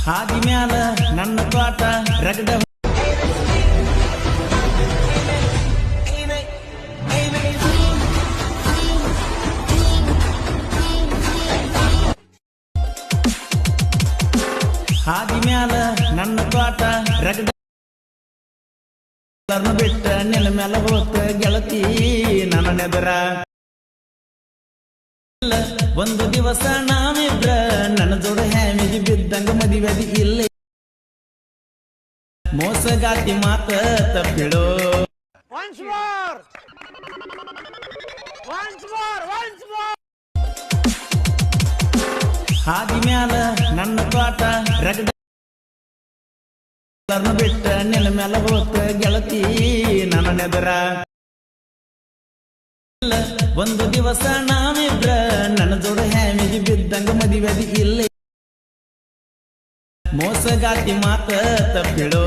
ಹಾದಿ ಮ್ಯಾಲ ನನ್ನ ತೋಟ ರಗಡ ಹಾದಿ ಮ್ಯಾಲ ನನ್ನ ತೋಟ ರಗಡ ಬಿಟ್ಟ ನಿನ್ನ ಮ್ಯಾಲ ಹೋತ ಗೆಳತಿ ನನ್ನ ನೆದರ ಒಂದು ದಿವಸ ನಾವಿಬ್ರ ನನ್ನ ಜೋಡ ಹ್ಯಾಮಿಗೆ ಬಿದ್ದಂಗ ಮದಿವದಿ ಇಲ್ಲ ಮೋಸಗಾತಿ ಮಾತ ತಪ್ಪಿಡೋ ಹಾದಿ ಮ್ಯಾಲ ನನ್ನ ತೋಟ ರಗಡ ಬಿಟ್ಟ ನಿನ್ನ ಮ್ಯಾಲ ಹೋತ ಗೆಳತಿ ನನ್ನ ನೆದರ ಒಂದು ದಿವಸ ನಾವಿಬ್ರ ನನ್ನ ಜೋಡ ಹ್ಯಾಮಿಗೆ ಬಿದ್ದಂಗ ಮದಿವದಿ ಇಲ್ಲ ಮೋಸಗಾತಿ ಮಾತ ತಪ್ಪಿಡೋ